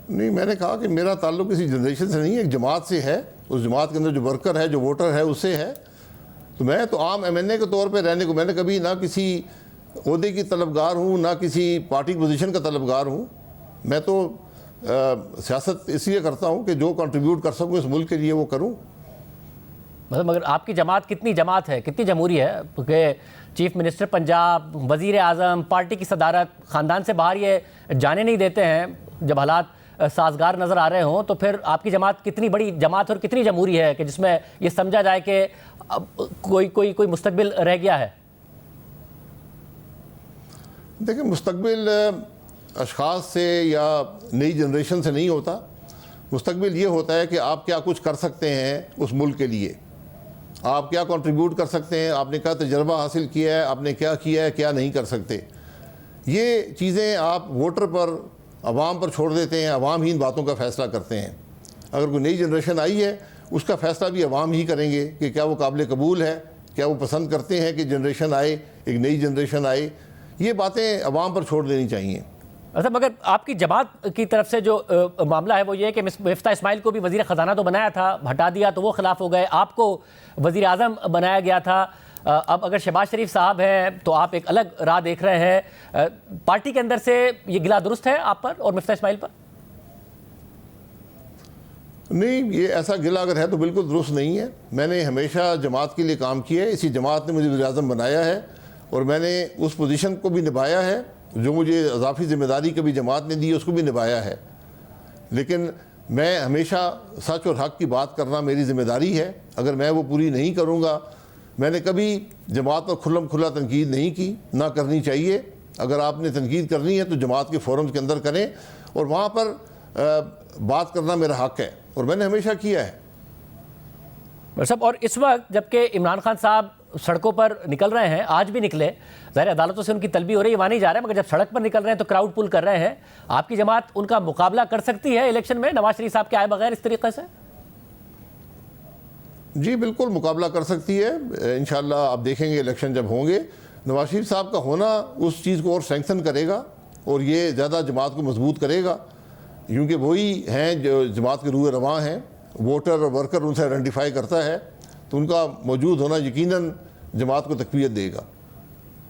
नहीं, मैंने कहा कि मेरा ताल्लुक़ किसी जनरेशन से नहीं है, एक जमात से है। उस जमात के अंदर जो वर्कर है, जो वोटर है, उससे है। तो मैं तो आम MNA के तौर पे रहने को, मैंने कभी ना किसी ओहदे की तलबगार हूँ, ना किसी पार्टी पोजीशन का तलबगार हूँ। मैं तो सियासत इसलिए करता हूँ कि जो कंट्रीब्यूट कर सकूँ इस मुल्क के लिए वो करूँ। मतलब मगर आपकी जमात कितनी जमात है, कितनी जमहूरी है कि चीफ मिनिस्टर पंजाब, वज़ीर आज़म, पार्टी की सदारत ख़ानदान से बाहर ये जाने नहीं देते हैं जब हालात साजगार नज़र आ रहे हों, तो फिर आपकी जमात कितनी बड़ी जमात और कितनी जमहूरी है कि जिसमें ये समझा जाए कि अब कोई मुस्तकबिल रह गया है? देखिए, मुस्तकबिल अशख़ास से या नई जनरेशन से नहीं होता। मुस्तकबिल ये होता है कि आप क्या कुछ कर सकते हैं उस मुल्क के लिए, आप क्या कंट्रीब्यूट कर सकते हैं, आपने क्या तजर्बा हासिल किया है, आपने क्या किया है, क्या नहीं कर सकते। ये चीज़ें आप वोटर पर, अवाम पर छोड़ देते हैं। अवाम ही इन बातों का फ़ैसला करते हैं। अगर कोई नई जनरेशन आई है उसका फ़ैसला भी अवाम ही करेंगे कि क्या वो काबिल कबूल है, क्या वो पसंद करते हैं कि जनरेशन आए, एक नई जनरेशन आए। ये बातें अवाम पर छोड़ देनी चाहिए। अच्छा, मगर आपकी जमात की तरफ से जो मामला है वो ये है कि मिफ्ता इस्माइल को भी वज़ीर ख़जाना तो बनाया था, हटा दिया तो वो खिलाफ हो गए, आपको वज़ीर आज़म बनाया गया था। अब अगर शहबाज शरीफ साहब हैं तो आप एक अलग राह देख रहे हैं। पार्टी के अंदर से ये गिला दुरुस्त है आप पर और मिफ्ता इस्माइल पर? नहीं, ये ऐसा गिला अगर है तो बिल्कुल दुरुस्त नहीं है। मैंने हमेशा जमात के लिए काम किया है, इसी जमात ने मुझे वज़ीर आज़म बनाया है और मैंने उस पोजीशन को भी निभाया है जो मुझे इजाफी ज़िम्मेदारी कभी जमात ने दी, उसको भी निभाया है। लेकिन मैं हमेशा सच और हक़ की बात करना मेरी ज़िम्मेदारी है। अगर मैं वो पूरी नहीं करूँगा, मैंने कभी जमात पर खुल्लम खुला तनकीद नहीं की, ना करनी चाहिए। अगर आपने तनकीद करनी है तो जमात के फोरम्स के अंदर करें और वहाँ पर बात करना मेरा हक है और मैंने हमेशा किया है। साहब, और इस वक्त जबकि इमरान खान साहब सड़कों पर निकल रहे हैं, आज भी निकले, ज़ाहिर अदालतों से उनकी तलबी हो रही है, वहाँ नहीं जा रहे हैं, मगर जब सड़क पर निकल रहे हैं तो क्राउड पुल कर रहे हैं, आपकी जमात उनका मुकाबला कर सकती है इलेक्शन में नवाज शरीफ साहब के आए बगैर इस तरीके से? जी बिल्कुल मुकाबला कर सकती है। इंशाल्लाह आप देखेंगे इलेक्शन जब होंगे, नवाज शरीफ साहब का होना उस चीज़ को और सैंक्शन करेगा और ये ज़्यादा जमात को मजबूत करेगा, क्योंकि वही हैं जो जमात के रूह रवां हैं, वोटर और वर्कर उनसे आइडेंटिफाई करता है, तो उनका मौजूद होना यकीनन जमात को तक़वियत देगा।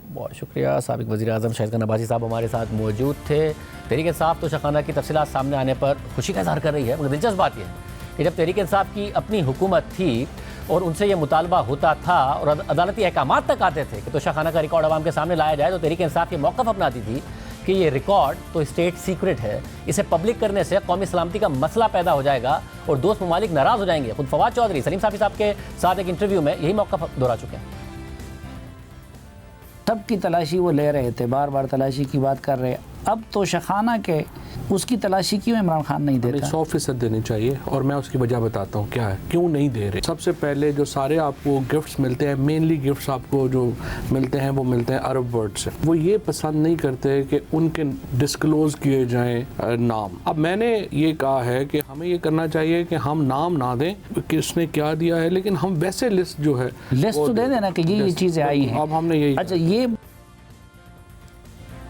बहुत शुक्रिया। साबिक़ वज़ीर-ए-आज़म शाहिद खान अब्बासी साहब हमारे साथ मौजूद थे। तहरीक इंसाफ तोशाखाना की तफसीलात सामने आने पर खुशी का इज़हार कर रही है, मगर दिलचस्प बात यह है कि जब तहरीक इंसाफ की अपनी हुकूमत थी और उनसे यह मुतालबा होता था और अदालती अहकामात तक आते थे कि तोशाखाना का रिकॉर्ड आवाम के सामने लाया जाए, तो तहरीक इंसाफ ये मौक़िफ़ अपनाती थी कि ये रिकॉर्ड तो स्टेट सीक्रेट है, इसे पब्लिक करने से कौमी सलामती का मसला पैदा हो जाएगा और दोस्त ममालिक नाराज़ हो जाएंगे। खुद फवाद चौधरी सलीम साफ़ी साहब के साथ एक इंटरव्यू में यही मौक़िफ़ दोहरा चुके हैं। तब की तलाशी वो ले रहे थे, बार बार तलाशी की बात कर रहे हैं, अब तोशाखाना के उसकी तलाशी क्यों इमरान खान नहीं देता? 100% देनी चाहिए और मैं उसकी वजह बताता हूँ क्या है, क्यों नहीं दे रहे। सबसे पहले जो सारे आपको गिफ्ट्स मिलते हैं, मेनली गिफ्ट्स आपको जो मिलते हैं वो मिलते हैं अरब वर्ल्ड से। वो ये पसंद नहीं करते कि उनके डिस्क्लोज किए जाएं नाम। अब मैंने ये कहा है कि हमें ये करना चाहिए कि हम नाम ना दें किसने क्या दिया है, लेकिन हम वैसे लिस्ट जो है लिस्ट तो दे देना कि ये चीज़ें आई हैं। अब हमने यही अच्छा, ये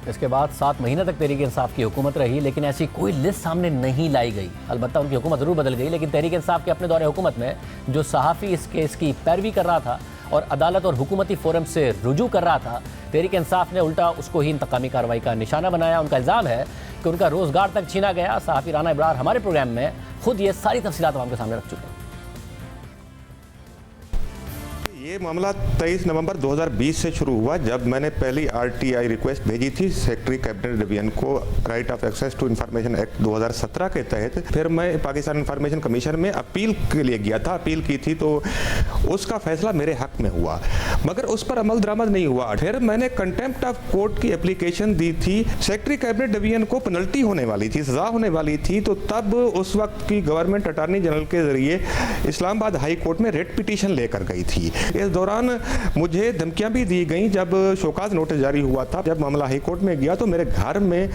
इसके बाद 7 महीने तक तहरीक इंसाफ की हुकूमत रही, लेकिन ऐसी कोई लिस्ट सामने नहीं लाई गई। अलबत्ता उनकी हुकूमत ज़रूर बदल गई, लेकिन तहरीक इंसाफ के अपने दौरे हुकूमत में जो सहाफ़ी इस केस की पैरवी कर रहा था और अदालत और हुकूमती फोरम से रुजू कर रहा था, तहरीक इंसाफ ने उल्टा उसको ही इंतकामी कार्रवाई का निशाना बनाया। उनका इल्ज़ाम है कि उनका रोज़गार तक छीना गया। सहाफ़ी राना इब्रार हमारे प्रोग्राम में खुद ये सारी तफसीलात आवाम के सामने रख चुके हैं। ये मामला 23 नवंबर 2020 से शुरू हुआ, जब मैंने पहली RTI रिक्वेस्ट भेजी थी सेक्रेटरी कैबिनेट डिवीजन को right of access to information act 2017 के तहत। फिर मैं पाकिस्तान इंफॉर्मेशन कमीशन में अपील के लिए गया था, अपील की थी, तो उसका फैसला मेरे हक में हुआ, मगर उस पर अमल दरामद नहीं हुआ। फिर मैंने कंटेम्प्ट ऑफ कोर्ट की एप्लीकेशन दी थी, सेक्रेटरी कैबिनेट डिवीजन को पेनल्टी होने वाली थी, सजा होने वाली थी, तो तब उस वक्त की गवर्नमेंट अटॉर्नी जनरल के जरिए इस्लामाबाद हाई कोर्ट में रेट पिटीशन लेकर गई थी। इस दौरान मुझे धमकियां भी दी गई। जब शोकाज नोटिस जारी हुआ था, जब मामला हाई कोर्ट में गया तो मेरे घर में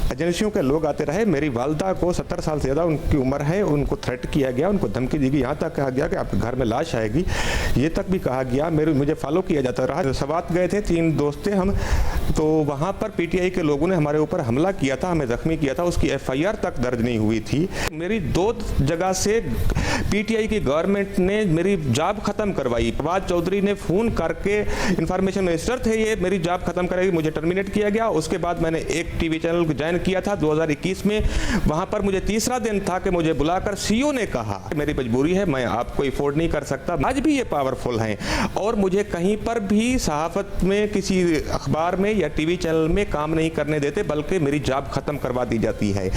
एजेंसियों के लोग आते रहे। मेरी वालदा को 70 साल से ज़्यादा उनकी उम्र है, उनको थ्रेट किया गया, उनको धमकी दी गई, यहाँ तक कहा गया कि आपके घर में लाश आएगी, ये तक भी कहा गया। मुझे फॉलो किया जाता रहा। सवात गए थे, 3 दोस्त थे हम, तो वहाँ पर PTI के लोगों ने हमारे ऊपर हमला किया था, हमें जख्मी किया था, उसकी FIR तक दर्ज नहीं हुई थी। मेरी 2 जगह से PTI की गवर्नमेंट ने मेरी जॉब ख़त्म करवाई। फवाद चौधरी ने फ़ोन करके, इंफॉर्मेशन मिनिस्टर थे ये, मेरी जॉब ख़त्म कराई, मुझे टर्मिनेट किया गया। उसके बाद मैंने एक TV चैनल ज्वाइन किया था 2021 में। वहां पर मुझे तीसरा दिन था कि मुझे बुलाकर CEO ने कहा मेरी मजबूरी है, मैं आपको अफोर्ड नहीं कर सकता। आज भी ये पावरफुल हैं और मुझे कहीं पर भी सहाफत में, किसी अखबार में या TV चैनल में काम नहीं करने देते, बल्कि मेरी जॉब खत्म करवा दी जाती है।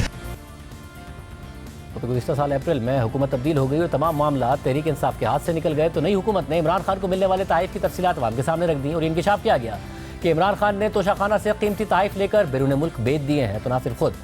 तो गुज़िश्ता साल अप्रैल में हुकूमत तब्दील हो गई और तमाम मामला तहरीक इंसाफ के हाथ से निकल गए, तो नई हुकूमत ने इमरान खान को मिलने वाले तहफ़ की तफसीलात आवाम के सामने रख दी और इंकशाफ किया गया कि इमरान खान ने तोशाखाना से कीमती तहफ़ लेकर बैरून मुल्क बेच दिए हैं। तो ना सिर्फ खुद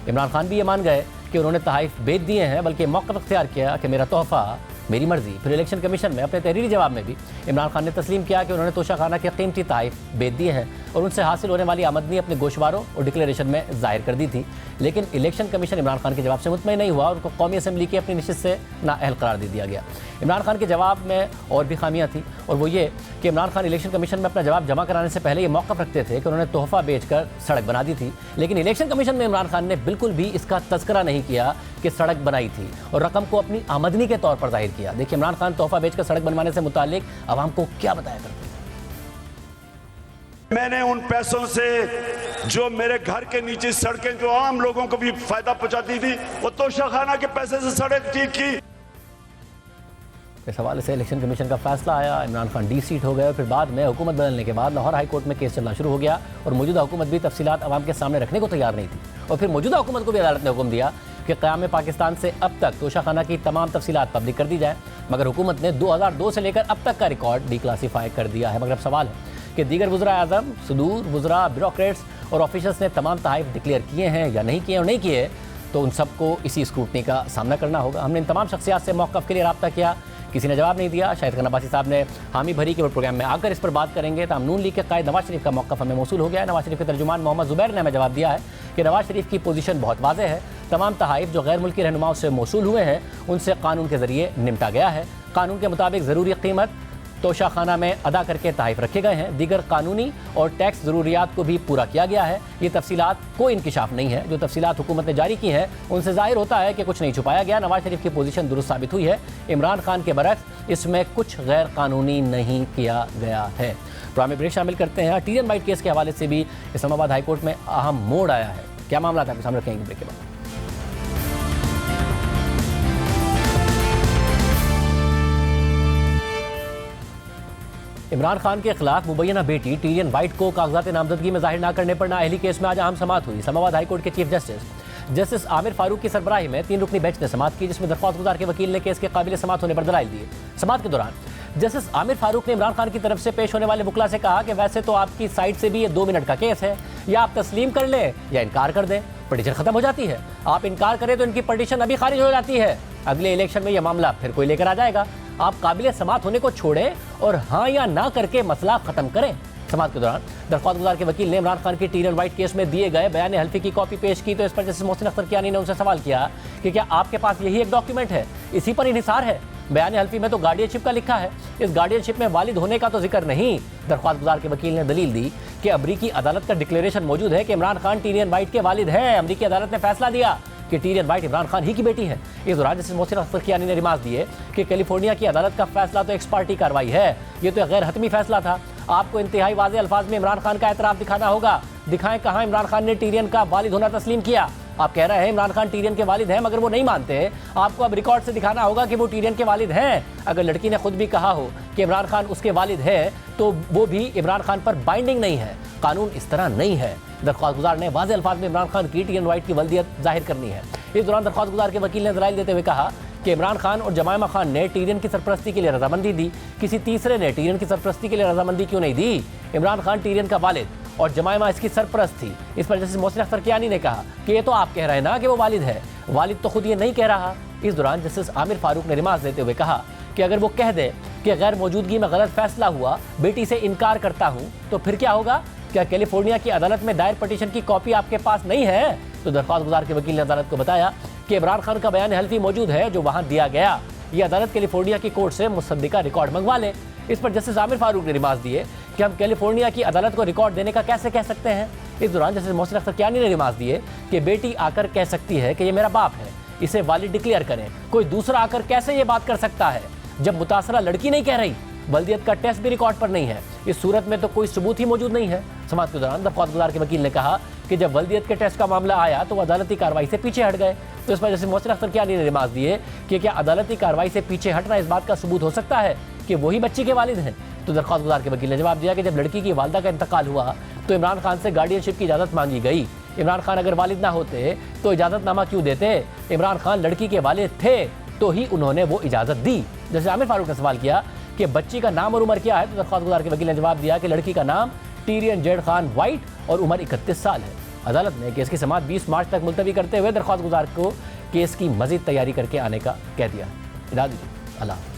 इमरान खान भी ये मान गए कि उन्होंने तहफ़ बेच दिए हैं, बल्कि मौक़िफ़ इख्तियार किया कि मेरा तोहफ़ा मेरी मर्ज़ी। फिर इलेक्शन कमीशन में अपने तहरीरी जवाब में भी इमरान खान ने तस्लीम किया कि उन्होंने तोशाखाना के कीमती तहफ़ बेच दिए हैं और उनसे हासिल होने वाली आमदनी अपने गोशवारों और डिक्लेरेशन में ज़ाहिर कर दी थी। लेकिन इलेक्शन कमीशन इमरान खान के जवाब से मुतमईन नहीं हुआ और उनको कौमी असम्बली की अपनी नशिस्त से नाअहल करार दे दिया गया। इमरान खान के जवाब में और भी खामियां थी, और वो ये कि इमरान खान इलेक्शन कमीशन में अपना जवाब जमा कराने से पहले ये मौक़िफ़ रखते थे कि उन्होंने तोहफ़ा बेचकर सड़क बना दी थी, लेकिन इलेक्शन कमीशन में इमरान खान ने बिल्कुल भी इसका तज़किरा नहीं किया कि सड़क बनाई थी और रकम को अपनी आमदनी के तौर पर जाहिर किया। देखिए इमरान खान तोहफ़ा बेचकर सड़क बनवाने से मुतालिक आवाम को क्या बताया करते। मैंने उन पैसों से जो मेरे घर के नीचे सड़कें जो आम लोगों को भी फायदा पहुंचाती थी, वो तोशाखाना के पैसे से सड़क ठीक की। इस हवाले से इलेक्शन कमीशन का फैसला आया, इमरान खान डीसीट हो गए और फिर बाद में हुकूमत बदलने के बाद लाहौर हाई कोर्ट में केस चलना शुरू हो गया और मौजूदा हुकूमत भी तफसीलात आवाम के सामने रखने को तैयार नहीं थी। और फिर मौजूदा हुकूमत को भी अदालत ने हुक्म दिया कि क़याम पाकिस्तान से अब तक तोशाखाना की तमाम तफसीलात पब्लिक कर दी जाए, मगर हुकूमत ने 2002 से लेकर अब तक का रिकॉर्ड डिक्लासीफाई कर दिया है। मगर अब सवाल है कि दीगर वज़रा आज़म, सदूर, वज़रा, ब्यूरोक्रेट्स और ऑफिसर्स ने तमाम तहफ़ डिक्लेयर किए हैं या नहीं किए, और नहीं किए तो उन सबको इसी स्क्रूटनी का सामना करना होगा। हमने इन तमाम शख्सियात से मौक़िफ़ के लिए रब्ता किया, किसी ने जवाब नहीं दिया। शाहिद खान अब्बासी साहब ने हामी भरी कि वो प्रोग्राम में आकर इस पर बात करेंगे। तमाम नून लीग के कायद नवाज शरीफ का मौक़िफ़ हमें मौसूल हो गया है। नवाज शरीफ के तर्जुमान मोहम्मद ज़ुबैर ने हमें जवाब दिया है कि नवाज शरीफ की पोजीशन बहुत वाज़ेह है। तमाम तहाइफ जो गैर मुल्की रहनुमाओं से मौसूल हुए हैं उनसे कानून के ज़रिए निपटा गया है। कानून के मुताबिक ज़रूरी कीमत तोशाखाना में अदा करके तहाइफ रखे गए हैं। दीगर कानूनी और टैक्स ज़रूरियात को भी पूरा किया गया है। ये तफसीलात कोई इंकिशाफ नहीं है। जो तफसीलात हुकूमत ने जारी की हैं उनसे ज़ाहिर होता है कि कुछ नहीं छुपाया गया। नवाज शरीफ की पोजीशन दुरुस्त साबित हुई है। इमरान खान के बरक्स इसमें कुछ गैर कानूनी नहीं किया गया है। प्रोग्राम में ब्रेक शामिल करते हैं। टीरियन वाइट केस के हवाले से भी इस्लामाबाद हाईकोर्ट में अहम मोड़ आया है। क्या मामला था आपके सामने रखेंगे ब्रेक के बाद। इमरान खान के खिलाफ मुबैना बेटी टीरियन वाइट को कागजात नामजदगी में जाहिर न करने पर नाअहली केस में आज अहम समाअत हुई। इस्लामाबाद हाईकोर्ट के चीफ जस्टिस आमिर फारूक की सरबराही में 3 रुकनी बेंच ने समाअत की, जिसमें दरख्वास्त गुजार के वकील ने केस के काबिल समाअत होने पर दलाइल दिए। समाअत के दौरान जस्टिस आमिर फारूक ने इमरान खान की तरफ से पेश होने वाले वकला से कहा कि वैसे तो आपकी साइड से भी ये 2 मिनट का केस है, या आप तस्लीम कर लें या इनकार कर दें, पटिशन खत्म हो जाती है। आप इनकार करें तो इनकी पटिशन अभी खारिज हो जाती है। अगले इलेक्शन में यह मामला फिर कोई लेकर आ जाएगा। आप काबिल समाअत होने को छोड़ें और हाँ या ना करके मसला खत्म करें। समाअत के दौरान दरख्वास्त गुजार के वकील ने इमरान खान की टीरियन वाइट केस में दिए गए बयान हल्फी की कॉपी पेश की, तो इस पर जस्टिस मोहसिन अख्तर कियानी ने उनसे सवाल किया कि क्या आपके पास यही एक डॉक्यूमेंट है, इसी पर इन्हिसार है? बयान हल्फी में तो गार्डियनशिप का लिखा है, इस गार्डियनशिप में वालिद होने का तो जिक्र नहीं। दरख्वास्त गुजार के वकील ने दलील दी कि अमरीकी अदालत का डिक्लेरेशन मौजूद है कि इमरान खान टीरियन वाइट के वालिद हैं। अमरीकी अदालत ने फैसला दिया कि टीरियन वाइट इमरान खान ही की बेटी है। इस दौरान जस्टिस मोहसिन अख्तर कियानी ने रिमार्क दिए कि कैलिफोर्निया की अदालत का फैसला तो एक्स पार्टी कार्रवाई है, ये तो गैर हतमी फैसला था। आपको इंतहाई वाज़ेह अल्फाज में इमरान खान का एतराफ़ दिखाना होगा। दिखाएं कहाँ इमरान खान ने टीरियन का वालिद होना तस्लीम किया। आप कह रहे हैं इमरान खान टीरियन के वालिद हैं, मगर वो नहीं मानते। आपको अब रिकॉर्ड से दिखाना होगा कि वो टीरियन के वालिद हैं। अगर लड़की ने खुद भी कहा हो कि इमरान खान उसके वालिद है तो वो भी इमरान खान पर बाइंडिंग नहीं है। कानून इस तरह नहीं है। दरख्वास्त गुजार ने वाज़ेह अल्फाज में इमरान खान की टीरियन वाइट की वल्दियत जाहिर करनी है। इस दौरान दरख्वास्त गुजार के वकील ने दलाइल देते हुए कहा कि इमरान खान और जमायमा खान ने टीरियन की सरपरस्ती के लिए रजामंदी दी, किसी तीसरे ने टीरियन की सरपरस्ती के लिए रजामंदी क्यों नहीं दी? इमरान खान टीरियन का वालिद और जमायमा इसकी सरपरस्त थी। इस पर जस्टिस मोहसिन अख्तर कियानी ने कहा कि ये तो आप कह रहे हैं ना कि वो वालिद है, वालिद तो खुद ये नहीं कह रहा। इस दौरान जस्टिस आमिर फारूक ने रिमार्क देते हुए कहा कि अगर वो कह दे कि गैर मौजूदगी में गलत फैसला हुआ, बेटी से इनकार करता हूँ, तो फिर क्या होगा? क्या कैलिफोर्निया की अदालत में दायर पटिशन की कॉपी आपके पास नहीं है? तो दरख्वास्त गुजार के वकील ने अदालत को बताया कि इमरान खान का बयान हल्फी मौजूद है जो वहाँ दिया गया। ये अदालत कैलिफोर्निया की कोर्ट से मुसद्दिका रिकॉर्ड मंगवा ले। इस पर जस्टिस आमिर फारूक ने रिमार्क दिए कि हम कैलिफोर्निया की अदालत को रिकॉर्ड देने का कैसे कह सकते हैं। इस दौरान जस्टिस मोहसिन अख्तर कियानी ने रिमार्क दिए कि बेटी आकर कह सकती है कि ये मेरा बाप है, इसे वालिद डिक्लेयर करें। कोई दूसरा आकर कैसे ये बात कर सकता है जब मुतासरा लड़की नहीं कह रही? वल्दियत का टेस्ट भी रिकॉर्ड पर नहीं है। इस सूरत में तो कोई सबूत ही मौजूद नहीं है। समाअत के दौरान दरख्वास्त गुजार के वकील ने कहा कि जब वल्दियत के टेस्ट का मामला आया तो अदालती कार्रवाई से पीछे हट गए। तो इस पर जस्टिस मोहसिन अख्तर कियानी ने रिमार्क दिए कि क्या अदालती कार्रवाई से पीछे हटना इस बात का सबूत हो सकता है कि वही बच्ची के वालिद हैं? तो दरख्वास्त गुजार के वकील ने जवाब दिया कि जब लड़की की वालदा का इंतकाल हुआ तो इमरान खान से गार्डियनशिप की इजाज़त मांगी गई। इमरान खान अगर वालिद ना होते तो इजाज़तनामा क्यों देते? इमरान खान लड़की के वालिद थे तो ही उन्होंने वो इजाज़त दी। जैसे आमिर फारूक ने सवाल किया कि बच्ची का नाम और उम्र क्या है, तो दरख्वास्त गुजार के वकील ने जवाब दिया कि लड़की का नाम टीरियन जेड खान वाइट और उम्र 31 साल है। अदालत ने केस की समाअत 20 मार्च तक मुलतवी करते हुए दरख्वास्त गुजार को केस की मज़ीद तैयारी करके आने का कह दिया। इजाज़त दीजिए। अल्लाह।